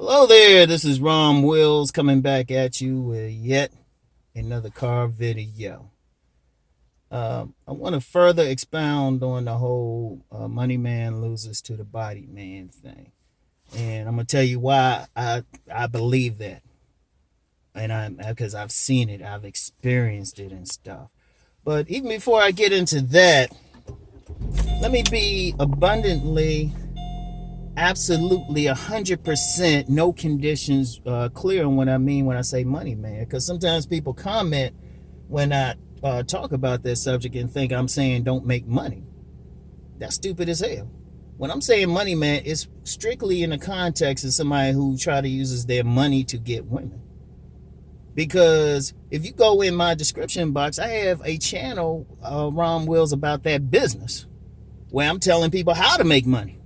Hello there, this is Rom Wills coming back at you with yet another car video. I want to further expound on the whole money man loses to the body man thing. And I'm going to tell you why I believe that. And because I've seen it, I've experienced it and stuff. But even before I get into that, let me be abundantly absolutely 100% no conditions clear on what I mean when I say money man, because sometimes people comment when I talk about this subject and think I'm saying don't make money. That's stupid as hell. When I'm saying money man, it's strictly in the context of somebody who try to uses their money to get women. Because if you go in my description box, I have a channel, Rom Wills, about that business where I'm telling people how to make money.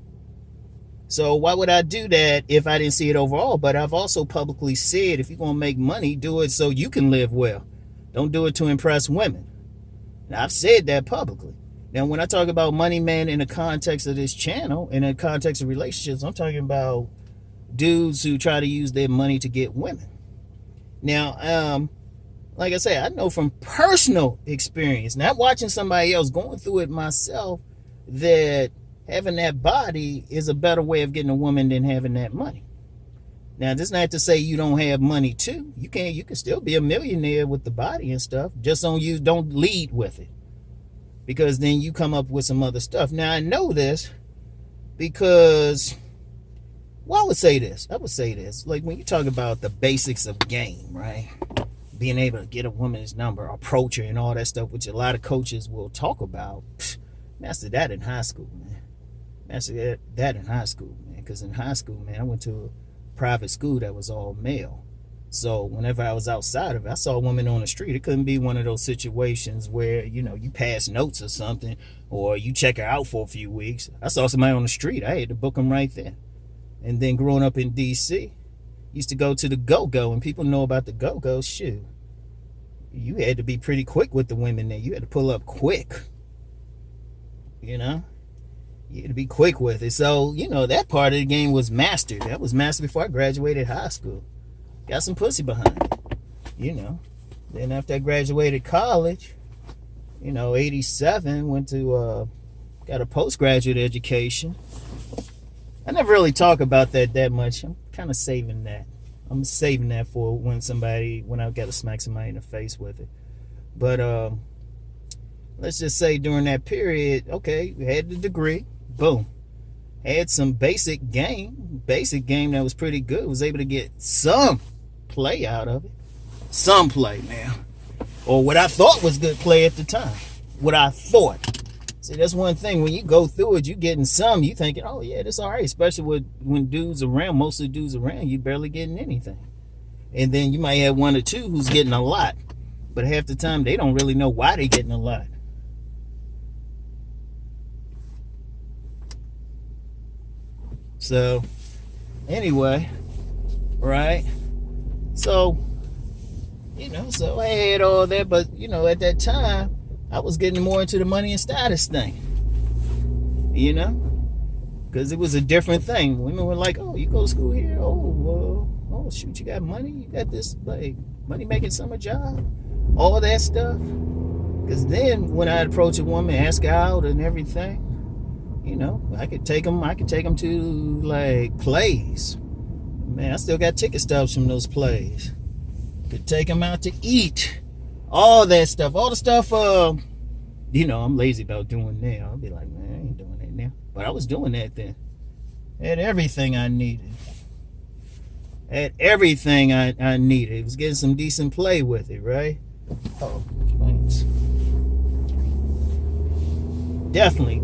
So why would I do that if I didn't see it overall? But I've also publicly said, if you're going to make money, do it so you can live well. Don't do it to impress women. Now, I've said that publicly. Now, when I talk about money man in the context of this channel, in the context of relationships, I'm talking about dudes who try to use their money to get women. Now, like I say, I know from personal experience, not watching somebody else, going through it myself, that having that body is a better way of getting a woman than having that money. Now, this is not to say you don't have money too. You can still be a millionaire with the body and stuff. Just don't lead with it, because then you come up with some other stuff. Now, I know this because, well, I would say this. Like when you talk about the basics of game, right? Being able to get a woman's number, approach her, and all that stuff, which a lot of coaches will talk about. Master that in high school, man. Master that in high school, man. Because in high school, man, I went to a private school that was all male. So whenever I was outside of it, I saw a woman on the street. It couldn't be one of those situations where, you pass notes or something, or you check her out for a few weeks. I saw somebody on the street. I had to book them right there. And then growing up in D.C., used to go to the go-go, and people know about the go-go. Shoot, you had to be pretty quick with the women there. You had to pull up quick, You had to be quick with it. So, that part of the game was mastered. That was mastered before I graduated high school. Got some pussy behind it, Then after I graduated college, 87, went to, got a postgraduate education. I never really talk about that much. I'm kind of saving that. I'm saving that for when I got to smack somebody in the face with it. But, let's just say during that period, okay, we had the degree. Boom. Had some basic game that was pretty good. Was able to get some play out of it. Some play now. Or what I thought was good play at the time. What I thought. See, that's one thing. When you go through it, you getting some. You thinking, oh yeah, this all right. Especially when dudes around, most of the dudes around, you barely getting anything. And then you might have one or two who's getting a lot. But half the time, they don't really know why they getting a lot. So, anyway, right? So, so I had all that, but, at that time, I was getting more into the money and status thing, because it was a different thing. Women were like, oh, you go to school here? Oh, shoot, you got money? You got this, like, money-making summer job? All that stuff? Because then, when I approach a woman, ask her out and everything, I could take them to, like, plays. Man, I still got ticket stubs from those plays. Could take them out to eat. All that stuff. All the stuff, I'm lazy about doing now. I'll be like, man, I ain't doing that now. But I was doing that then. Had everything I needed. Had everything I needed. It was getting some decent play with it, right? Oh, thanks. Definitely.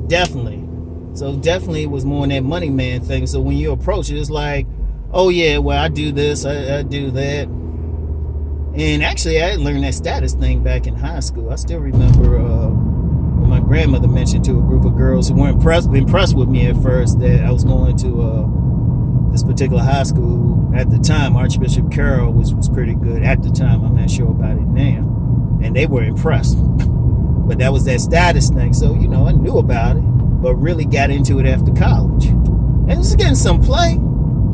So definitely it was more in that money man thing. So when you approach it, it's like, oh yeah, well, I do this, I do that. And actually, I learned that status thing back in high school. I still remember when my grandmother mentioned to a group of girls who weren't impressed with me at first that I was going to this particular high school. At the time, Archbishop Carroll was pretty good. At the time, I'm not sure about it now. And they were impressed. But that was that status thing. So, I knew about it, but really got into it after college. And it's getting some play.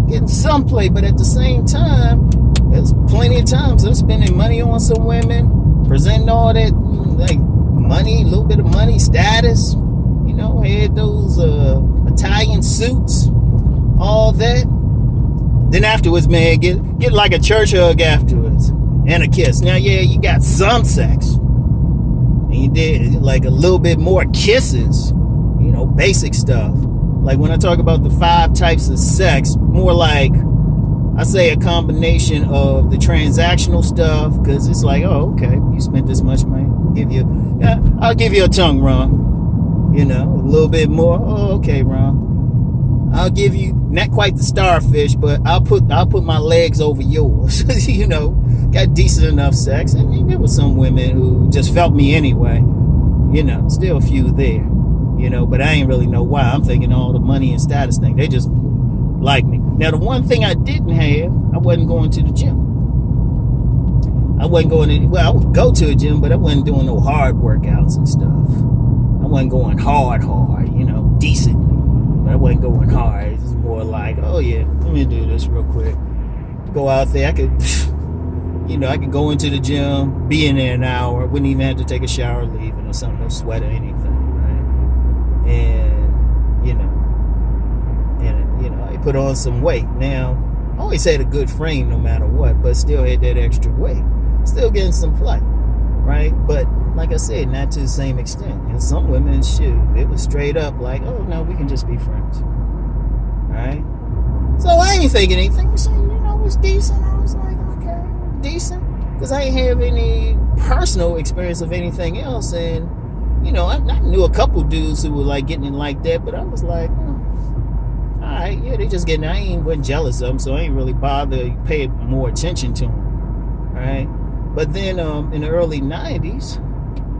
getting some play, but at the same time, there's plenty of times I'm spending money on some women, presenting all that like money, a little bit of money, status. You know, had those Italian suits, all that. Then afterwards, man, get like a church hug afterwards and a kiss. Now, yeah, you got some sex, and you did like a little bit more kisses. You know, basic stuff. Like when I talk about the 5 types of sex, more like I say a combination of the transactional stuff, because it's like, oh, okay, you spent this much money, I'll give you a tongue, Ron. You know, a little bit more. Oh, okay, Ron. I'll give you not quite the starfish, but I'll put my legs over yours. You know, got decent enough sex, and there were some women who just felt me anyway. You know, still a few there. You know, but I ain't really know why. I'm thinking all the money and status thing. They just like me. Now, the one thing I didn't have, I wasn't going to the gym. I wasn't going to, well, I would go to a gym, but I wasn't doing no hard workouts and stuff. I wasn't going hard, you know, decently. But I wasn't going hard. It was more like, oh yeah, let me do this real quick. Go out there. I could, you know, I could go into the gym, be in there an hour, wouldn't even have to take a shower leaving or something, no sweat or anything. And you know, I put on some weight. Now, I always had a good frame no matter what, but still had that extra weight. Still getting some play, right? But like I said, not to the same extent. And some women, shoot, it was straight up like, oh no, we can just be friends, right? So I ain't thinking anything. So, you know, it was decent. I was like, okay, decent, because I ain't have any personal experience of anything else. And you know, I knew a couple dudes who were like getting it like that, but I was like, all right, yeah, they just getting it. I wasn't jealous of them, so I ain't really bother pay more attention to them, right? But then in the early 90s,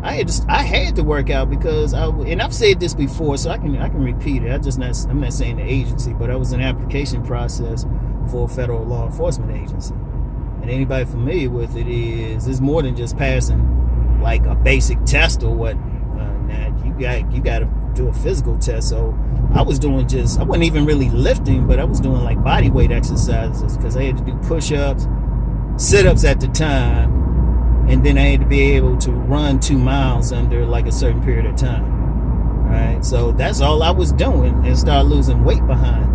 I had to work out because and I've said this before, so I can repeat it. I'm not saying the agency, but I was in an application process for a federal law enforcement agency, and anybody familiar with it is more than just passing like a basic test or what. You got to do a physical test. So I was doing I wasn't even really lifting, but I was doing like body weight exercises because I had to do push-ups, sit-ups at the time, and then I had to be able to run 2 miles under like a certain period of time. Right? So that's all I was doing, and started losing weight behind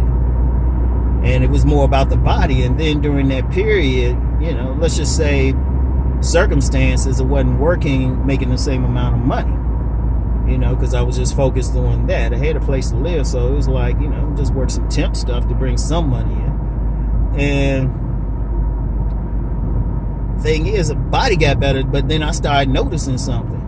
it. And it was more about the body. And then during that period, you know, let's just say circumstances, it wasn't working, making the same amount of money. You know, because I was just focused on that. I had a place to live, so it was like, you know, just work some temp stuff to bring some money in. And thing is, the body got better, but then I started noticing something.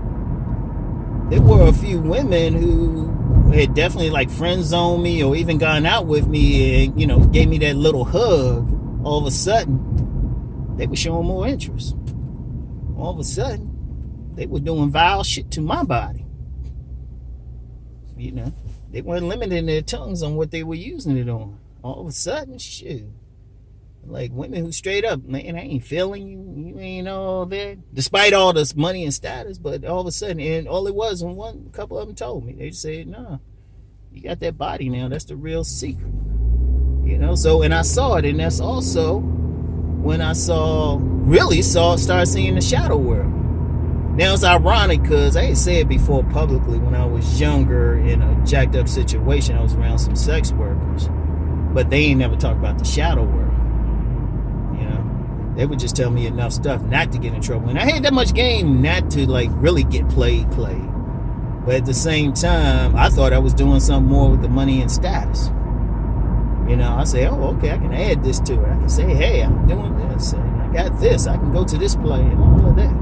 There were a few women who had definitely like friend zoned me or even gone out with me and, you know, gave me that little hug. All of a sudden, they were showing more interest. All of a sudden, they were doing vile shit to my body. You know, they weren't limiting their tongues on what they were using it on. All of a sudden, shoot. Like women who straight up, man, I ain't feeling you. You ain't all that. Despite all this money and status, but all of a sudden, and all it was, when a couple of them told me, they just said, nah, you got that body now. That's the real secret. You know, so, and I saw it, and that's also when I started seeing the shadow world. Now, it's ironic because I had said before publicly when I was younger in a jacked up situation, I was around some sex workers. But they ain't never talked about the shadow world. You know, they would just tell me enough stuff not to get in trouble. And I had that much game not to like really get played. But at the same time, I thought I was doing something more with the money and status. You know, I say, oh, okay, I can add this to it. I can say, hey, I'm doing this and I got this. I can go to this play and all of that.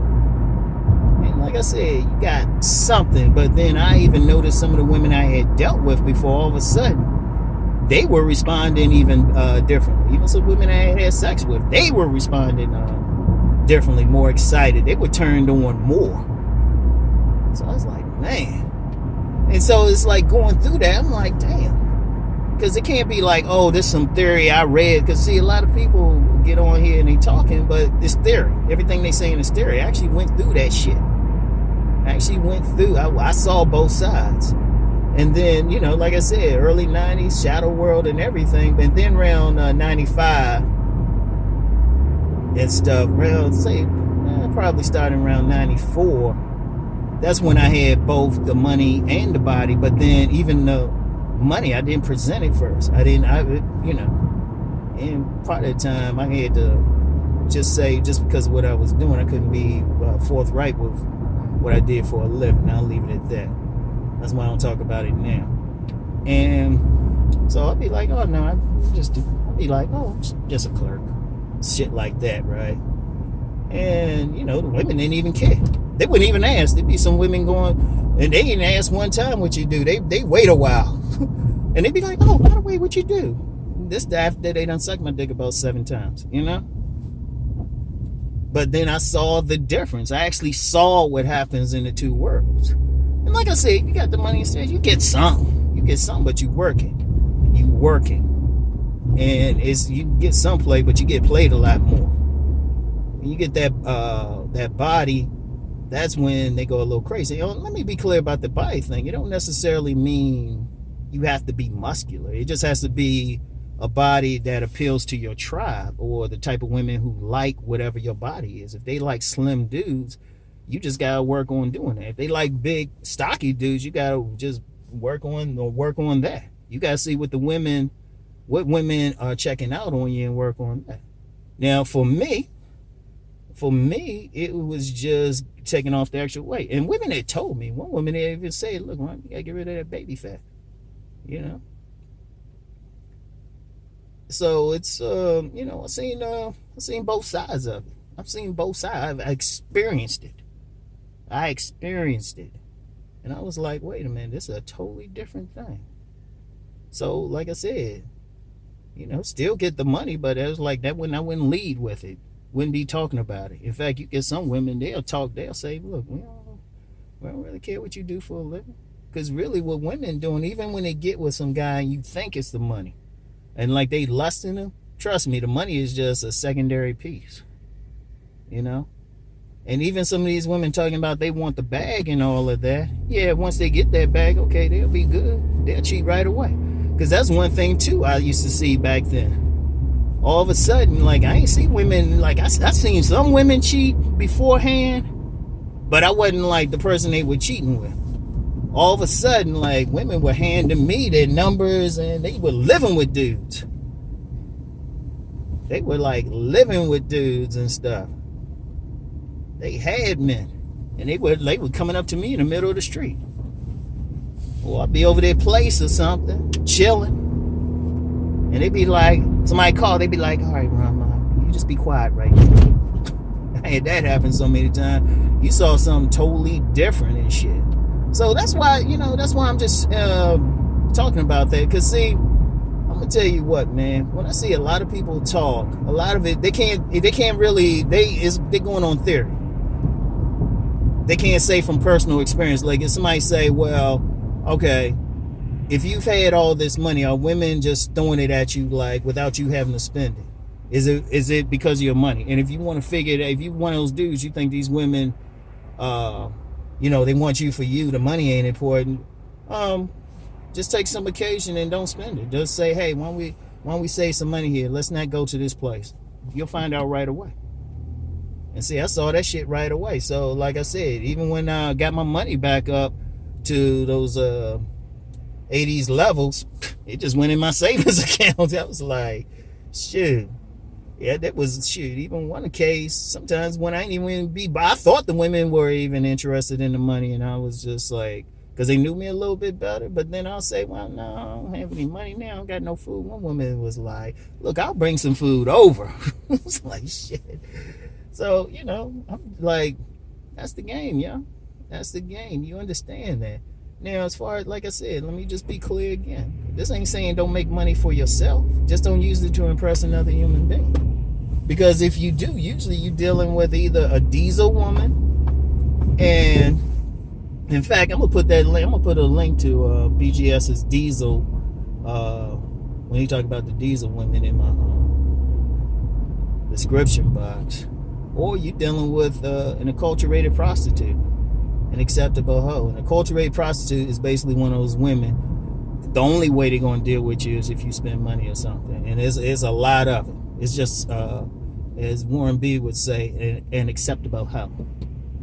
And like I said, you got something. But then I even noticed some of the women I had dealt with before, all of a sudden, they were responding even differently. Even some women I had sex with, they were responding differently, more excited. They were turned on more. So I was like, man. And so it's like going through that, I'm like, damn. Because it can't be like, oh, this is some theory I read. Because see, a lot of people get on here and they talking, but it's theory. Everything they saying is theory. I actually went through that shit. I saw both sides. And then, like I said, early 90s, Shadow World and everything. And then around 95 and stuff, around, say, probably starting around 94, that's when I had both the money and the body. But then even the money, I didn't present it first. And part of the time I had to just say, just because of what I was doing, I couldn't be forthright with what I did for a living. I'll leave it at that. That's why I don't talk about it now. And so I'll be like, oh no, I'll be like, oh, I'm just a clerk. Shit like that, right? And the women didn't even care. They wouldn't even ask. There'd be some women going, and they didn't ask one time what you do. They wait a while. And they'd be like, oh, by the way, what you do? This after they done sucked my dick about 7 times, But then I saw the difference. I actually saw what happens in the two worlds. And like I said, you got the money instead, you get some. You get some, but you working. And you get some play, but you get played a lot more. When you get that body, that's when they go a little crazy. Let me be clear about the body thing. It don't necessarily mean you have to be muscular. It just has to be a body that appeals to your tribe, or the type of women who like whatever your body is. If they like slim dudes, you just gotta work on doing that. If they like big, stocky dudes, you gotta just work on that. You gotta see what women are checking out on you and work on that. Now, for me, it was just taking off the extra weight. And women had told me, one woman they even said, look, man, you gotta get rid of that baby fat, So it's I've seen both sides of it. I've seen both sides. I experienced it. And I was like, wait a minute, this is a totally different thing. So like I said, still get the money, but it was like that when I wouldn't lead with it, wouldn't be talking about it. In fact, you get some women, they'll say, look, we don't really care what you do for a living. Because really what women doing, even when they get with some guy and you think it's the money, and like they lusting him, trust me, the money is just a secondary piece. And even some of these women talking about they want the bag and all of that. Yeah, once they get that bag, okay, they'll be good. They'll cheat right away. Because that's one thing too I used to see back then. All of a sudden, like, I ain't see women, like, I seen some women cheat beforehand, but I wasn't like the person they were cheating with. All of a sudden, like, women were handing me their numbers and they were living with dudes. They were like living with dudes and stuff. They had men, and they were coming up to me in the middle of the street. Or I'd be over their place or something, chilling. And they'd be like, somebody called, they'd be like, all right, Rom, you just be quiet right now. I had that happen so many times. You saw something totally different and shit. So that's why I'm just talking about that. Because see, I'm gonna tell you what, man. When I see a lot of people talk, a lot of it, they can't really, they're going on theory. They can't say from personal experience. Like if somebody say, well, okay, if you've had all this money, are women just throwing it at you like without you having to spend it? Is it because of your money? And if you want to figure that, if you're one of those dudes, you think these women, they want you for you, the money ain't important. Just take some occasion and don't spend it. Just say, hey, why don't we save some money here? Let's not go to this place. You'll find out right away. And see, I saw that shit right away. So like I said, even when I got my money back up to those 80s levels, it just went in my savings account. I was like, shit. Yeah, that was shit. Even one case, sometimes when I ain't even I thought the women were even interested in the money, and I was just like, because they knew me a little bit better. But then I'll say, well, no, I don't have any money now. I don't got no food. One woman was like, look, I'll bring some food over. I was like, shit. So, I'm like, that's the game, yo. That's the game. You understand that. Now, as far as, like I said, let me just be clear again. This ain't saying don't make money for yourself. Just don't use it to impress another human being. Because if you do, usually you're dealing with either a diesel woman, and in fact, I'm gonna put a link to BGS's diesel when he talk about the diesel women in my description box. Or you're dealing with an acculturated prostitute. an acceptable hoe. And a cultivated prostitute is basically one of those women. The only way they're going to deal with you is if you spend money or something. And it's a lot of it. It's just, as Warren B would say, an acceptable hoe.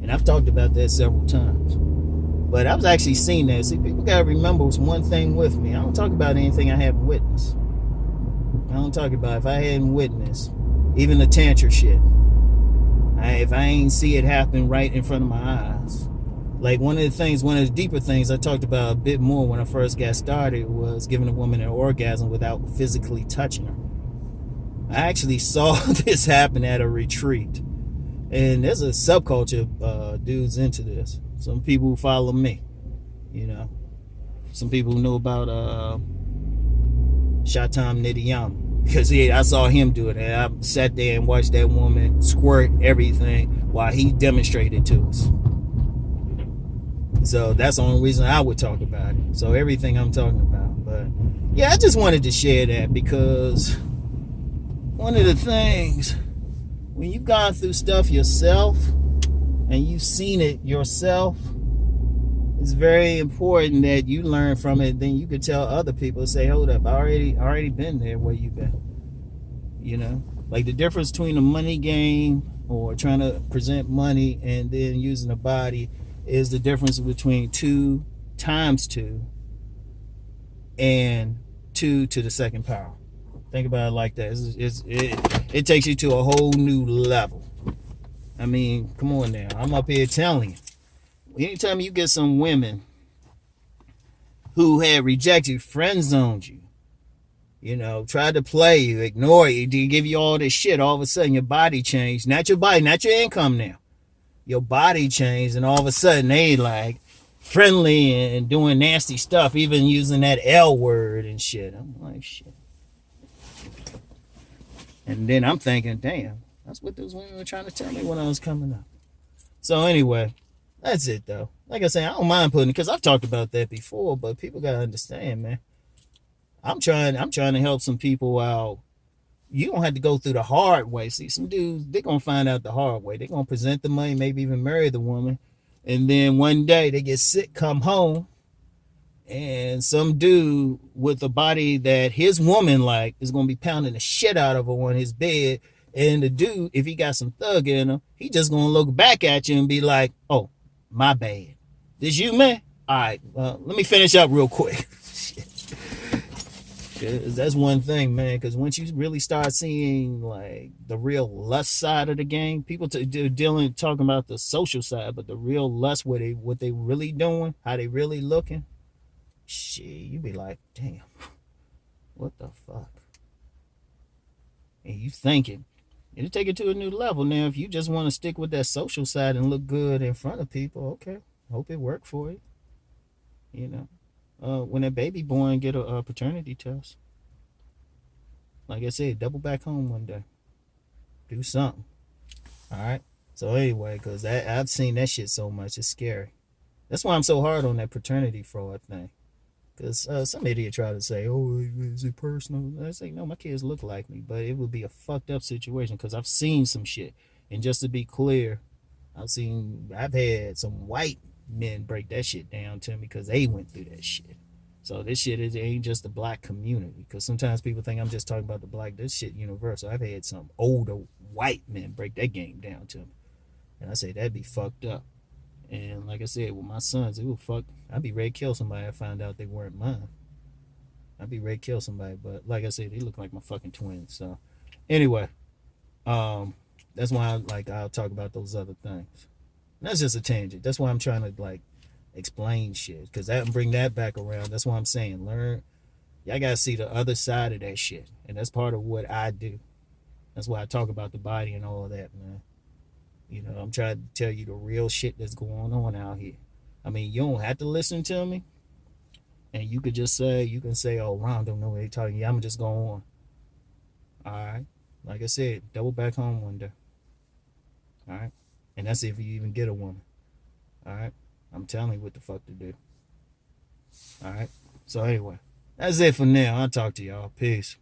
And I've talked about that several times. But I've actually seen that. See, people got to remember one thing with me. I don't talk about anything I haven't witnessed. I don't talk about if I hadn't witnessed, even the tantra shit. If I ain't see it happen right in front of my eyes. Like one of the deeper things I talked about a bit more when I first got started was giving a woman an orgasm without physically touching her. I actually saw this happen at a retreat. And there's a subculture dudes into this. Some people who follow me, you know. Some people who know about Shatam Nidiyama. Because I saw him do it. And I sat there and watched that woman squirt everything while he demonstrated to us. So that's the only reason I would talk about it. So everything I'm talking about. But yeah, I just wanted to share that because one of the things, when you've gone through stuff yourself and you've seen it yourself, it's very important that you learn from it. Then you could tell other people, say, hold up, I already been there where you've been. You know, like the difference between a money game or trying to present money and then using the body is the difference between 2 times 2 and 2 to the second power. Think about it like that. It takes you to a whole new level. I mean, come on now. I'm up here telling you. Anytime you get some women who had rejected, friend zoned you, you know, tried to play you, ignore you, give you all this shit, all of a sudden your body changed. Not your body, not your income now. Your body changed, and all of a sudden they like friendly and doing nasty stuff, even using that L word and shit. I'm like, shit. And then I'm thinking, damn, that's what those women were trying to tell me when I was coming up. So anyway, that's it though. Like I say, I don't mind putting it because I've talked about that before, but people gotta understand, man. I'm trying to help some people out. You don't have to go through the hard way. See, some dudes, they're going to find out the hard way. They're going to present the money, maybe even marry the woman. And then one day they get sick, come home, and some dude with a body that his woman like is going to be pounding the shit out of her on his bed. And the dude, if he got some thug in him, he just going to look back at you and be like, oh, my bad. This you, man? All right, let me finish up real quick. That's one thing, man, because once you really start seeing like the real lust side of the game, people talking about the social side, but the real lust, what they really doing, how they really looking, shit, you be like, damn, what the fuck? And you thinking, it'll take it to a new level. Now, if you just want to stick with that social side and look good in front of people, okay, hope it worked for you, you know. When that baby born, get a paternity test. Like I said, double back home one day. Do something. All right. So anyway, because I've seen that shit so much, it's scary. That's why I'm so hard on that paternity fraud thing. Because some idiot tried to say, oh, is it personal? I say, no, my kids look like me, but it would be a fucked up situation because I've seen some shit. And just to be clear, I've had some white men break that shit down to me because they went through that shit. So this shit ain't just the black community, because sometimes people think I'm just talking about the black. This shit universal. I've had some older white men break that game down to me, and I say that'd be fucked up. And like I said, with my sons, it would fuck. I'd be ready to kill somebody. I find out they weren't mine. I'd be ready to kill somebody. But like I said, they look like my fucking twins. So anyway, that's why I'll talk about those other things. That's just a tangent. That's why I'm trying to like explain shit, because that and bring that back around. That's why I'm saying learn. Y'all gotta see the other side of that shit, and that's part of what I do. That's why I talk about the body and all of that, man. You know, I'm trying to tell you the real shit that's going on out here. I mean, you don't have to listen to me, and you can say, oh, Ron don't know what he's talking. Yeah, I'm just going on. All right, like I said, double back home one day. All right. And that's if you even get a woman. All right? I'm telling you what the fuck to do. All right? So anyway, that's it for now. I'll talk to y'all. Peace.